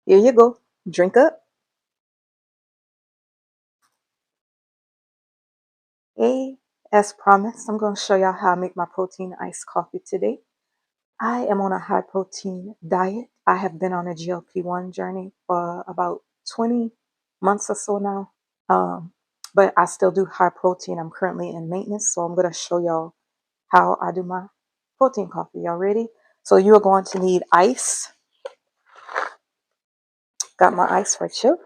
Here you go. Drink up. Hey, as promised, I'm going to show y'all how I make my protein iced coffee today. I am on a high protein diet. I have been on a GLP-1 journey for about 20 months or so now. But I still do high protein. I'm currently in maintenance, so I'm going to show y'all how I do my protein coffee. Y'all ready? So you're going to need ice. Got my ice right here.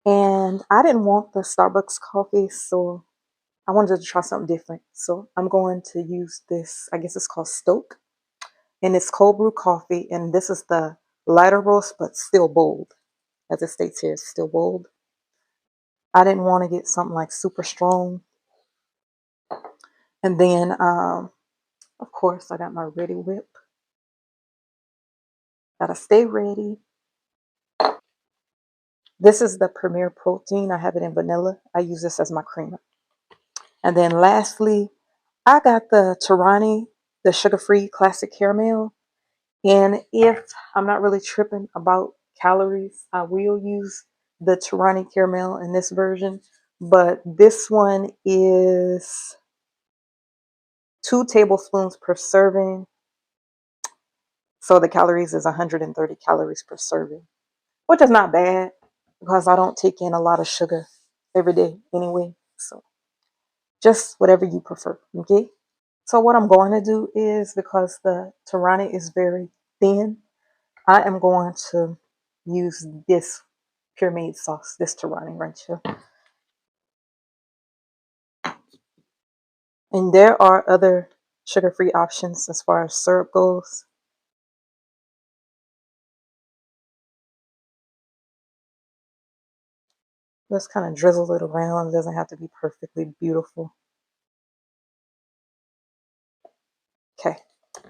And I didn't want the Starbucks coffee, so I wanted to try something different. So I'm going to use this, I guess it's called Stoke. And it's cold brew coffee. And this is the lighter roast, but still bold. As it states here, it's still bold. I didn't want to get something like super strong. And then, of course, I got my Ready Whip. Gotta stay ready. This is the Premier Protein. I have it in vanilla. I use this as my creamer. And then lastly, I got the Tirani, the sugar-free classic caramel. And if I'm not really tripping about calories, I will use the Tirani caramel in this version. But this one is 2 tablespoons per serving. So the calories is 130 calories per serving, which is not bad because I don't take in a lot of sugar every day anyway. So just whatever you prefer, okay? So what I'm going to do is, because the Tirani is very thin, I am going to use this pyramid sauce, this Tirani right here. And there are other sugar-free options as far as syrup goes. Just kind of drizzle it around. It doesn't have to be perfectly beautiful. Okay,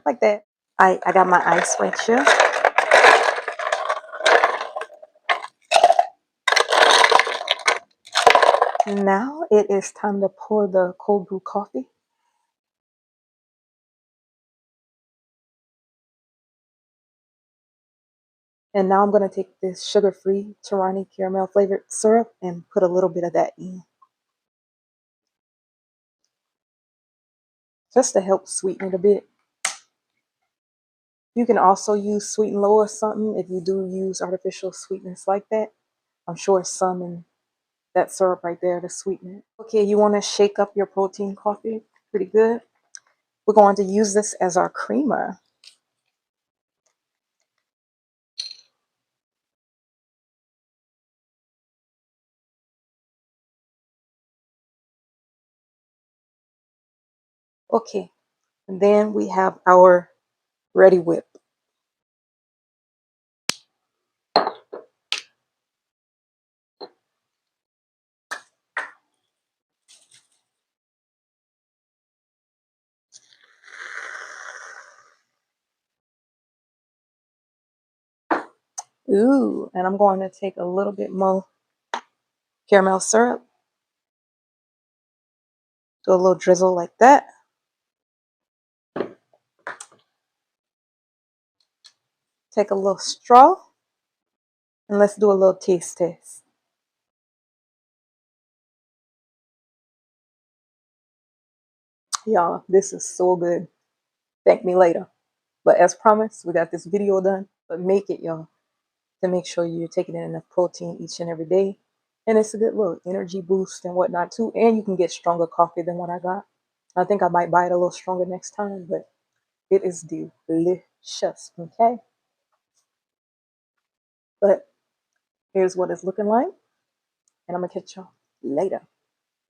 like that. I got my ice right here. Now it is time to pour the cold brew coffee. And now I'm going to take this sugar-free Tirani caramel flavored syrup and put a little bit of that in, just to help sweeten it a bit. You can also use sweet and low or something if you do use artificial sweetness like that. I'm sure some in that syrup right there to sweeten it. Okay, you want to shake up your protein coffee pretty good. We're going to use this as our creamer. Okay, and then we have our Ready Whip. Ooh, and I'm going to take a little bit more caramel syrup. Do a little drizzle like that. Take a little straw. And let's do a little taste test. Y'all, this is so good. Thank me later. But as promised, we got this video done. But make it, y'all, to make sure you're taking in enough protein each and every day. And it's a good little energy boost and whatnot too. And you can get stronger coffee than what I got. I think I might buy it a little stronger next time, but it is delicious, okay? But here's what it's looking like. And I'm going to catch y'all later.